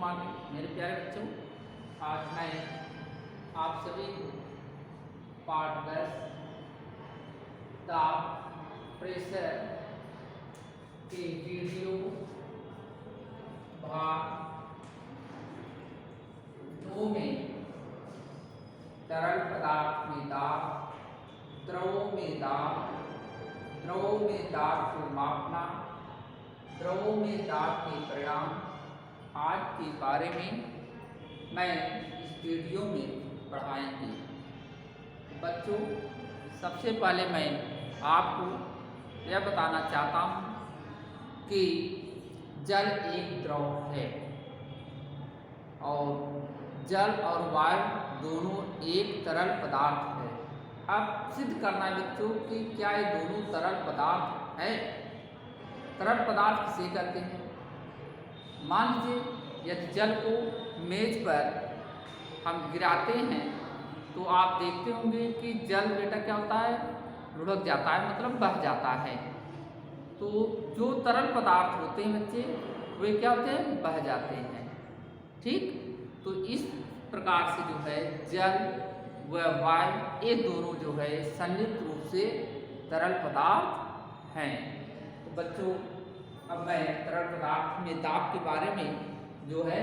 Morning मेरे प्यारे बच्चों। आज मैं आप सभी को पाठ 10 दाब प्रेशर के वीडियो भाग 2 में तरल पदार्थ में दाब, द्रव में दाब, द्रव में दाब को मापना, द्रव में दाब के परिणाम आज के बारे में मैं इस वीडियो में पढ़ाएंगे। बच्चों, सबसे पहले मैं आपको यह बताना चाहता हूँ कि जल एक द्रव है और जल और वायु दोनों एक तरल पदार्थ है। अब सिद्ध करना है बच्चों कि क्या ये दोनों तरल पदार्थ है। तरल पदार्थ किसे कहते हैं? मान लीजिए यदि जल को मेज पर हम गिराते हैं तो आप देखते होंगे कि जल बेटा क्या होता है, लुढ़क जाता है, मतलब बह जाता है। तो जो तरल पदार्थ होते हैं बच्चे, वे क्या होते हैं, बह जाते हैं। ठीक, तो इस प्रकार से जो है जल व वायु ये दोनों जो है संयुक्त रूप से तरल पदार्थ हैं। तो बच्चों, अब मैं तरल पदार्थ में दाब के बारे में जो है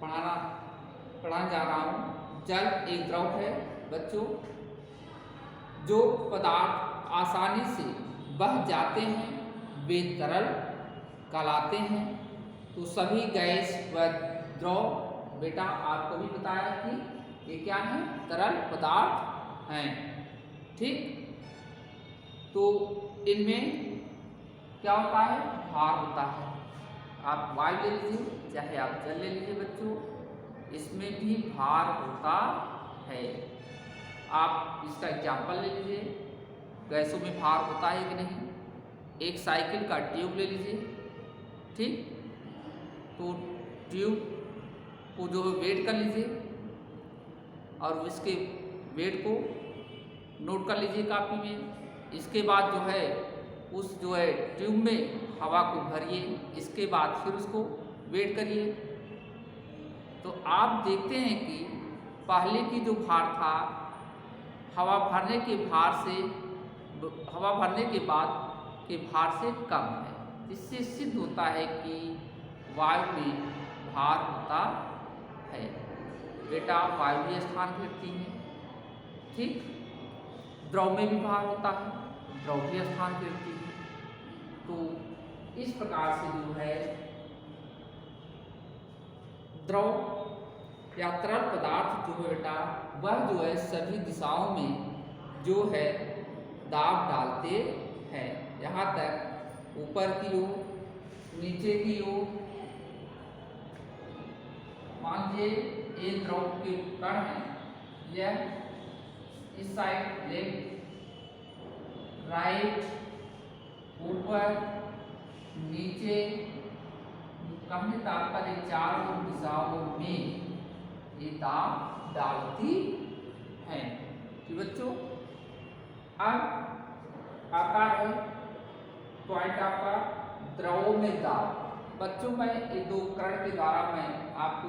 पढ़ाने जा रहा हूँ। जल एक द्रव है बच्चों। जो पदार्थ आसानी से बह जाते हैं वे तरल कहलाते हैं। तो सभी गैस व द्रव बेटा आपको भी बताया कि ये क्या है, तरल पदार्थ हैं। ठीक, तो इनमें क्या होता है, भार होता है। आप वायु ले लीजिए चाहे आप जल ले लीजिए बच्चों, इसमें भी भार होता है। आप इसका एग्जाम्पल ले लीजिए, गैसों में भार होता है कि नहीं। एक साइकिल का ट्यूब ले लीजिए, ठीक, तो ट्यूब को जो है वेट कर लीजिए और इसके वेट को नोट कर लीजिए कापी में। इसके बाद जो है उस जो है ट्यूब में हवा को भरिए, इसके बाद फिर उसको वेट करिए। तो आप देखते हैं कि पहले की जो भार था हवा भरने के बाद के भार से कम है। इससे सिद्ध होता है कि वायु में भार होता है। बेटा वायु भी स्थान घेरती है। ठीक, द्रव में भी भार होता है, द्रव भी स्थान घेरती है। तो इस प्रकार से जो है द्रव या तरल पदार्थ जो है बेटा, वह जो है सभी दिशाओं में जो है दाब डालते हैं। यहाँ तक ऊपर की ओर, नीचे की ओर। मान लीजिए ये द्रव के कण है, यह इस साइड लेफ्ट राइट, ऊपर नीचे, कहने तात्पर्य चारों दिशाओं में ये दाब डालती है। कि बच्चों, अब आता है पॉइंट आपका द्रव में दाब। बच्चों, मैं ये दो उपकरण के द्वारा मैं आपको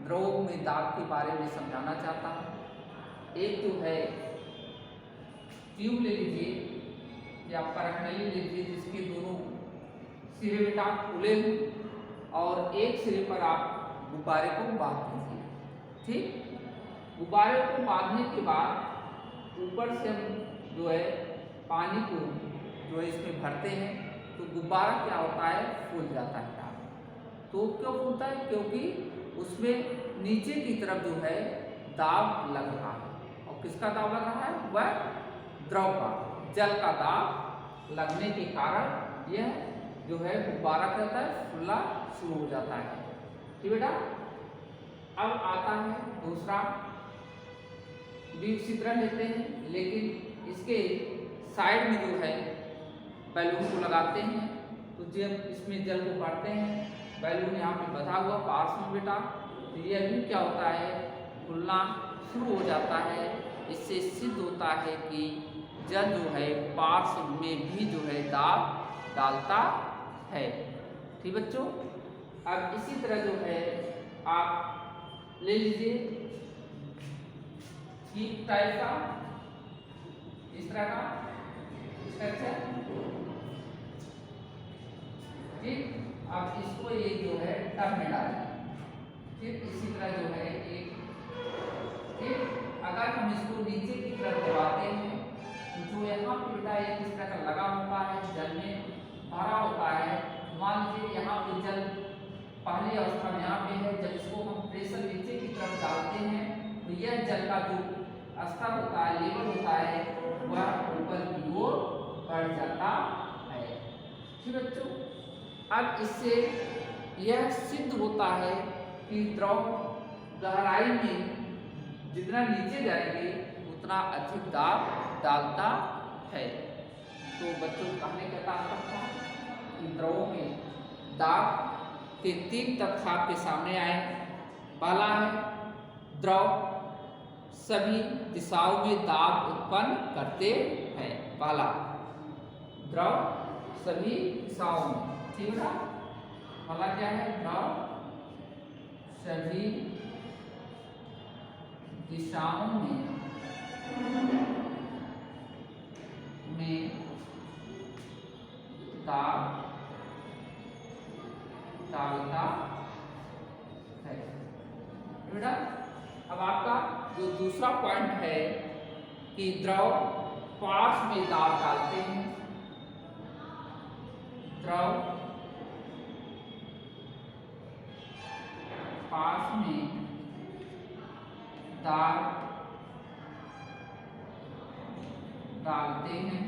द्रव में दाब के बारे में समझाना चाहता हूँ। एक जो है ट्यूब ले लीजिए या परखनली ले लीजिए, जिसके दोनों सिरे बेटा खुले हों और एक सिरे पर आप गुब्बारे को बांध दीजिए। ठीक, गुब्बारे को बांधने के बाद ऊपर से हम जो है पानी को जो है इसमें भरते हैं तो गुब्बारा क्या होता है, फूल जाता है। तो क्यों फूलता है? क्योंकि उसमें नीचे की तरफ जो है दाब लग रहा है। और किसका दाब लग रहा है? वह द्रव का, जल का दाब लगने के कारण यह जो है गुब्बारा क्या होता है, फूलना शुरू हो जाता है। ठीक बेटा, अब आता है दूसरा, भी उसी तरह लेते हैं, लेकिन इसके साइड में जो है बैलून को लगाते हैं। तो जब इसमें जल को भरते हैं, बैलून यहाँ पे बंधा हुआ पास में बेटा, तो यह भी क्या होता है, फूलना शुरू हो जाता है। इससे सिद्ध होता है कि जल जो है पार्श्व में भी जो है दाब डालता है। ठीक बच्चों, अब इसी तरह जो है आप ले लीजिए ठीक टाइप का इस तरह का स्ट्रक्चर। ठीक, अब इसको ये जो है टब में डालें। फिर इसी तरह जो है एक, ठीक, अगर हम इसको नीचे की तरफ दबाते हैं तो जो यहाँ पे बेटा एक इस तरह का लगा होता है, जल में भरा होता है। मान लीजिए यहाँ पे जल पहली अवस्था में यहाँ पे है, जब इसको हम प्रेशर नीचे की तरफ डालते हैं तो यह जल का जो स्तर होता है, लेवल होता है, वह ऊपर की ओर बढ़ जाता है। ठीक बच्चों, अब इससे यह सिद्ध होता है कि द्रव गहराई में जितना नीचे जाएंगे उतना अधिक दाब डालता है। तो बच्चों कहने का तात्पर्य कि द्रवों में दाब के 3 तथ्य आपके सामने आए। पहला है द्रव सभी दिशाओं में दाब उत्पन्न करते हैं। पहला, द्रव सभी दिशाओं में, ठीक है। पहला क्या है? द्रव सभी दिशाओं में दाब डालता है। बेटा अब आपका जो दूसरा पॉइंट है कि द्रव पार्श्व में दाब डालते हैं। द्रव पार्श्व में दाब डालते हैं।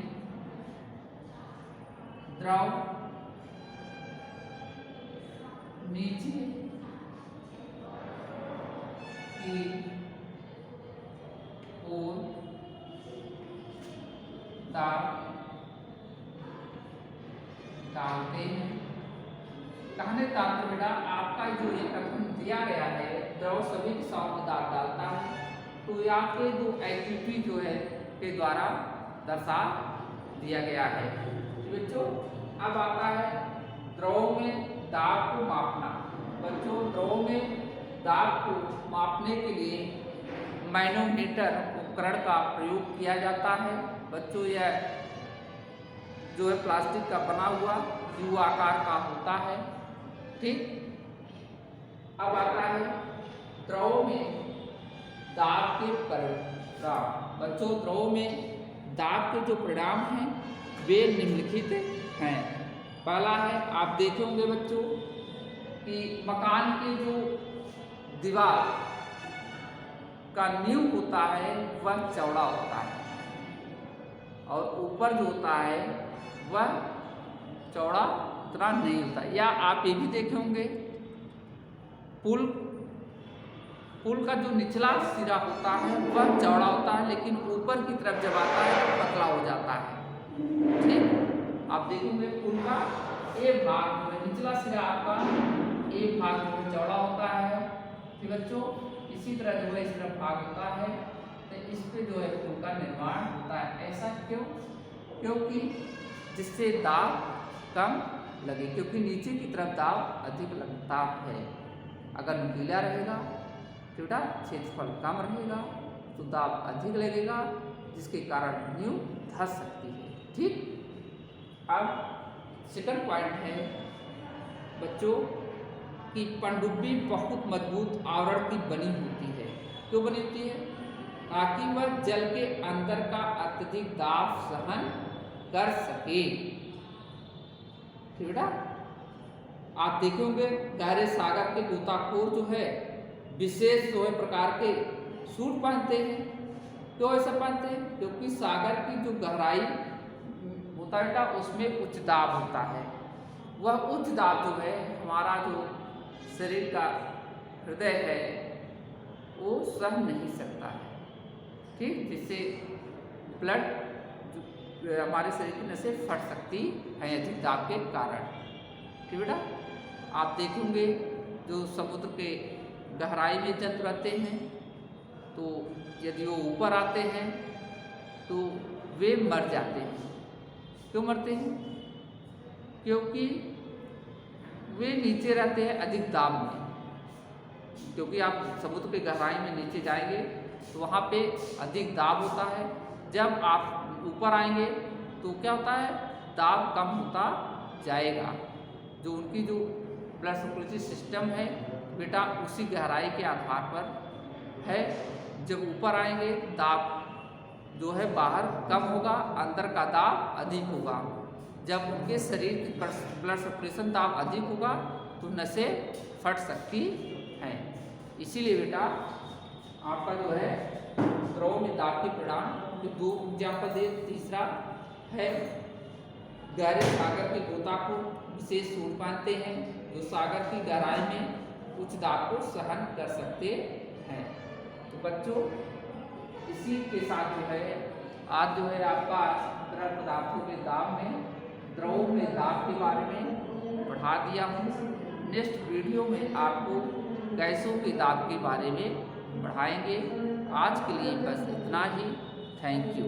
द्रव नीचे की ओर दाब डालते हैं। कहने तात्पर्य बेटा आपका जो ये कथन दिया गया है, द्रव सभी दिशाओं में दाब डालता है, तो ये आपके जो एक्टिविटी जो है के द्वारा दर्शा दिया गया है। बच्चों अब आता है द्रव में दाब को मापना। बच्चों द्रव में दाब को मापने के लिए मैनोमीटर उपकरण का प्रयोग किया जाता है। बच्चों यह जो है प्लास्टिक का बना हुआ यू आकार का होता है। ठीक, अब आता है द्रव में दाब के परिणाम। बच्चों द्रव में दाब के जो परिणाम हैं वे निम्नलिखित हैं। पहला है, आप देखे होंगे बच्चों कि मकान की जो दीवार का नींव होता है वह चौड़ा होता है और ऊपर जो होता है वह चौड़ा उतना नहीं होता। या आप ये भी देखे होंगे पुल का जो निचला सिरा होता है वह चौड़ा होता है, लेकिन ऊपर की तरफ जब आता है तो पतला हो जाता है। ठीक, आप देखेंगे पुल का एक भाग जो है निचला सिरा आपका एक भाग जो है चौड़ा होता है। ठीक बच्चों, इसी तरह जो है इस तरफ भाग होता है, तो इस पे जो है पुल का निर्माण होता है। ऐसा क्यों? क्योंकि जिससे दाब कम लगे, क्योंकि नीचे की तरफ दाब अधिक लगता है। अगर नुकीला रहेगा तो बेटा क्षेत्रफल कम रहेगा तो दाब अधिक लगेगा, जिसके कारण नींव धंस सकती है। ठीक, अब सेकंड पॉइंट है बच्चों कि पनडुब्बी बहुत मजबूत आवरण की बनी होती है। क्यों बनी होती है? ताकि वह जल के अंदर का अत्यधिक दाब सहन कर सके। ठीक बेटा, आप देखे होंगे गहरे सागर के गोताखोर जो है विशेष जो है प्रकार के सूट पहनते हैं। क्यों ऐसा पहनते हैं? क्योंकि सागर की जो गहराई होता है बेटा उसमें उच्च दाब होता है। वह उच्च दाब जो है हमारा जो शरीर का हृदय है वो सह नहीं सकता है। ठीक, जिससे ब्लड जो हमारे शरीर की नसें फट सकती है अधिक दाब के कारण। ठीक बेटा, आप देखेंगे जो समुद्र के गहराई में जंतु रहते हैं तो यदि वो ऊपर आते हैं तो वे मर जाते हैं। क्यों मरते हैं? क्योंकि वे नीचे रहते हैं अधिक दाब में, क्योंकि आप समुद्र की गहराई में नीचे जाएंगे तो वहाँ पे अधिक दाब होता है। जब आप ऊपर आएंगे तो क्या होता है, दाब कम होता जाएगा। जो उनकी जो ब्लड सर्कुलेटरी सिस्टम है बेटा उसी गहराई के आधार पर है। जब ऊपर आएंगे दाब जो है बाहर कम होगा, अंदर का दाब अधिक होगा। जब उनके शरीर की ब्लड सर्कुलेशन दाब अधिक होगा तो नसें फट सकती हैं। इसीलिए बेटा आपका जो है द्रव में दाब के परिणाम दो एग्जाम्पल दे। तीसरा है गहरे सागर के गोताखोर विशेष सूट पहनते हैं जो सागर की गहराई में उच्च दाब को सहन कर सकते हैं। तो बच्चों इसी के साथ जो है आज जो है आपका तरल पदार्थों के दाब में द्रव में दाब के बारे में पढ़ा दिया हूँ। नेक्स्ट वीडियो में आपको गैसों के दाब के बारे में पढ़ाएंगे। आज के लिए बस इतना ही। Thank you.